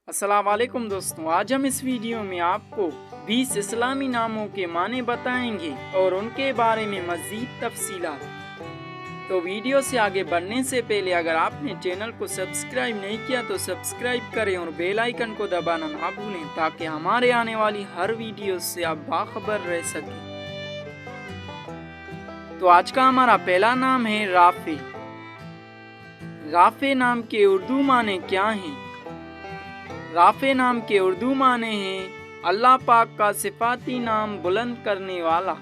अस्सलाम वालेकुम दोस्तों, आज हम इस वीडियो में आपको 20 इस्लामी नामों के माने बताएंगे और उनके बारे में मज़ीद तफसीलात। तो वीडियो से आगे बढ़ने से पहले अगर आपने चैनल को सब्सक्राइब नहीं किया तो सब्सक्राइब करें और बेल आइकन को दबाना ना भूलें ताकि हमारे आने वाली हर वीडियो से आप बाखबर रह सकें। तो आज का हमारा पहला नाम है राफे। राफे नाम के उर्दू माने क्या हैं? राफे नाम के उर्दू माने हैं अल्लाह पाक का सिफाती नाम बुलंद करने वाला,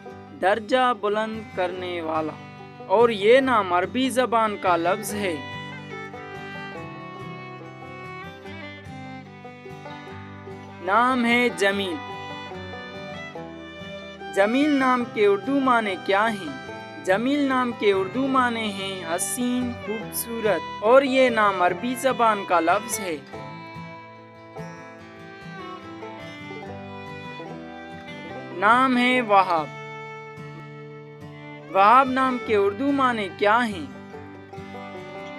दर्जा बुलंद करने वाला। और ये नाम अरबी ज़बान का लफ्ज़ है। नाम है जमील। जमील नाम के उर्दू माने क्या हैं? जमील नाम के उर्दू माने हैं हसीन, खूबसूरत। और ये नाम अरबी ज़बान का लफ्ज़ है। नाम है वहाब। वहाब नाम के उर्दू माने क्या हैं?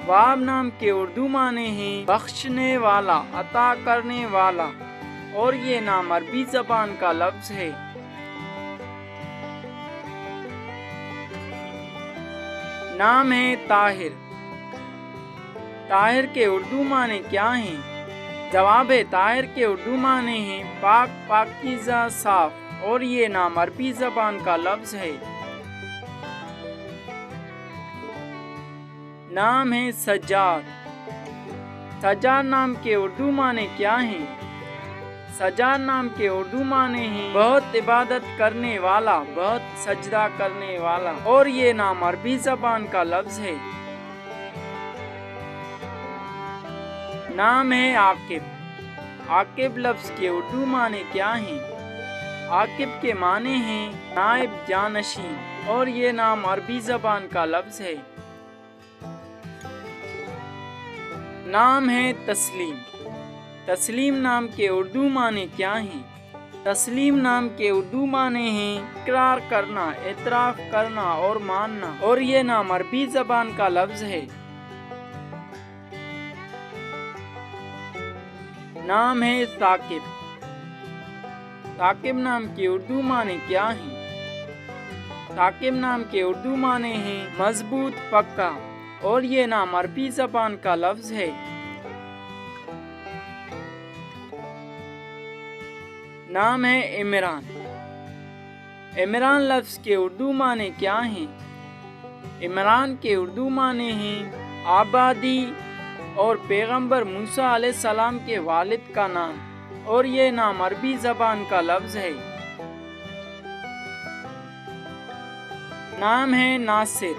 वहाब नाम के उर्दू माने हैं बख्शने वाला, अता करने वाला। और ये नाम अरबी ज़बान का लफ्ज़ है। नाम है ताहिर। ताहिर के उर्दू माने क्या हैं? जवाब है ताहिर के उर्दू माने हैं पाक, पाकीज़ा, साफ। और ये नाम अरबी ज़बान का लफ्ज़ है। नाम है सज्जाद। सज्जाद नाम के उर्दू माने क्या हैं? सज्जाद नाम के उर्दू माने हैं बहुत इबादत करने वाला, बहुत सजदा करने वाला। और ये नाम अरबी ज़बान का लफ्ज़ है। नाम है आकिब। आकिब लफ्ज़ के उर्दू माने क्या हैं? आकिब के माने हैं नाइब, जानशीन। और ये नाम अरबी ज़बान का लफ्ज़ है। नाम है तस्लीम। तस्लीम नाम के उर्दू माने क्या हैं? तस्लीम नाम के उर्दू माने हैं इकरार करना, एतराफ़ करना और मानना। और ये नाम अरबी ज़बान का लफ्ज़ है। नाम है साकिब। साकिब नाम के उर्दू माने क्या हैं? साकिब नाम के उर्दू माने हैं मजबूत, पक्का। और ये नाम अरबी ज़बान का लफ्ज़ है। नाम है इमरान। इमरान लफ्ज़ के उर्दू माने क्या हैं? इमरान के उर्दू माने हैं आबादी और पैगंबर मूसा अलैहिस्सलाम के वालिद का नाम। और ये नाम अरबी ज़बान का लफ्ज़ है। नाम है नासिर।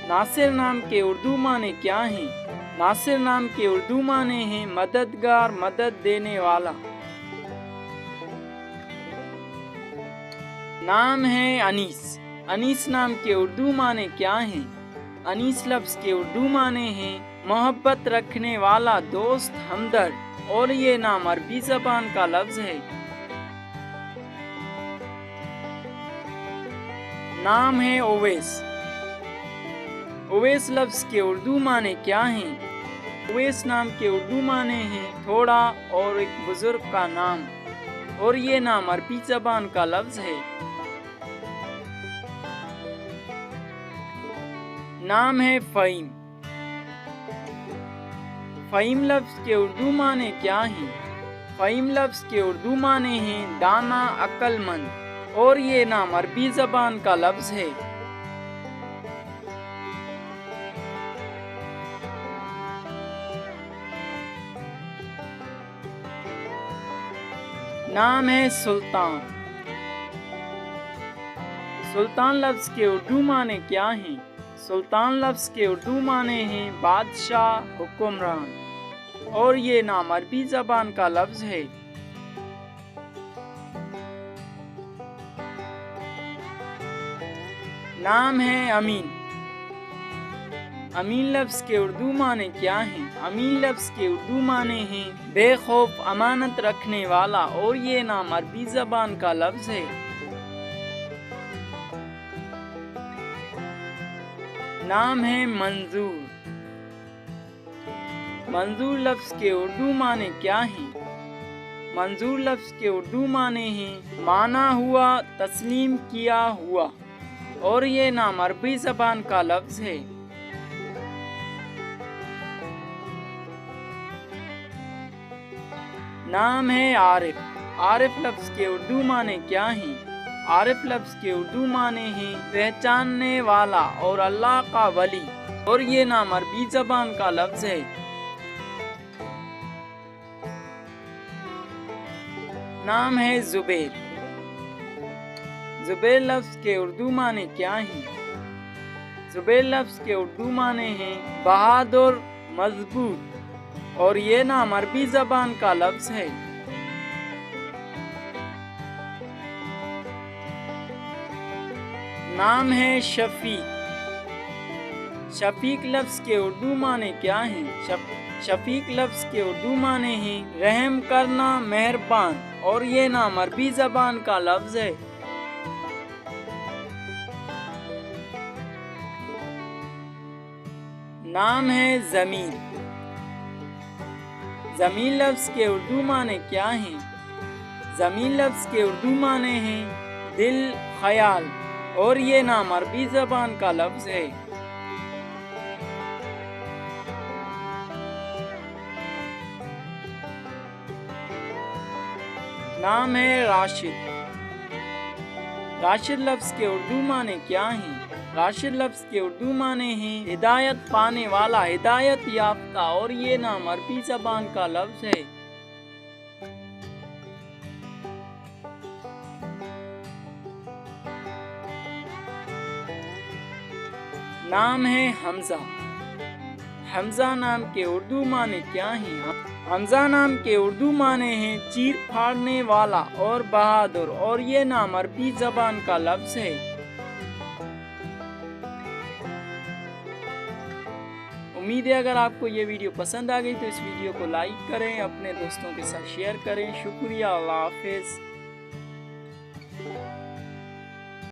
नासिर नाम के उर्दू माने क्या हैं? नासिर नाम के उर्दू माने हैं मददगार, मदद देने वाला। नाम है अनीस। अनीस नाम के उर्दू माने क्या हैं? अनीस लफ्ज़ के उर्दू माने हैं मोहब्बत रखने वाला, दोस्त, हमदर्द। और ये नाम अरबी ज़बान का लफ्ज़ है। नाम है ओवैस। ओवैस लफ्ज़ के उर्दू माने क्या हैं? ओवैस नाम के उर्दू माने हैं थोड़ा और एक बुजुर्ग का नाम। और ये नाम अरबी ज़बान का लफ्ज़ है। नाम है फ़हीम। फ़हीम लफ्ज़ के उर्दू माने क्या हैं? फ़हीम लफ्ज़ के उर्दू माने हैं दाना, अक्लमंद। और ये नाम अरबी ज़बान का लफ्ज़ है। नाम है सुल्तान। सुल्तान लफ्ज़ के उर्दू माने क्या हैं? सुल्तान लफ्ज़ के उर्दू माने हैं बादशाह, हुक्मरान। और ये नाम अरबी ज़बान का लफ्ज़ है। नाम है अमीन। अमीन लफ्ज़ के उर्दू माने क्या हैं? अमीन लफ्ज़ के उर्दू माने हैं बेखौफ, अमानत रखने वाला। और ये नाम अरबी ज़बान का लफ्ज़ है। नाम है मंजूर। मंजूर लफ्ज़ के उर्दू माने क्या हैं? मंजूर लफ्ज़ के उर्दू माने हैं माना हुआ, तस्लीम किया हुआ, और ये नाम अरबी ज़बान का लफ्ज़ है। नाम है आरिफ। आरिफ लफ्ज़ के उर्दू माने क्या हैं? आरिफ लफ्ज़ के उर्दू माने हैं पहचानने वाला और अल्लाह का वली, और ये नाम अरबी ज़बान का लफ्ज़ है। नाम है ज़ुबैर। ज़ुबैर लफ्ज़ के उर्दू माने क्या हैं? ज़ुबैर लफ्ज़ के उर्दू माने हैं बहादुर, मजबूत, और ये नाम अरबी ज़बान का लफ्ज़ है। नाम है शफीक। शफीक लफ्ज़ के उर्दू माने क्या हैं? शफीक लफ्ज़ के उर्दू माने हैं रहम करना, मेहरबान, और ये नाम अरबी ज़बान का लफ्ज़ है। नाम है ज़मीन। ज़मीन लफ्ज़ के उर्दू माने क्या हैं? ज़मीन लफ्ज़ के उर्दू माने हैं दिल, ख्याल, और ये नाम अरबी ज़बान का लफ्ज़ है। नाम है राशिद। राशिद लफ्ज़ के उर्दू माने क्या हैं? राशिद लफ्ज़ के उर्दू माने हैं हिदायत पाने वाला, हिदायत याफ्ता, और ये नाम अरबी ज़बान का लफ्ज़ है। नाम है हमज़ा। हमज़ा नाम के उर्दू माने क्या हैं? हमज़ा नाम के उर्दू माने हैं चीर फाड़ने वाला और बहादुर, और ये नाम अरबी ज़बान का लफ्ज़ है। उम्मीद है अगर आपको ये वीडियो पसंद आ गई तो इस वीडियो को लाइक करें, अपने दोस्तों के साथ शेयर करें। शुक्रिया, अल्लाह हाफ़िज़।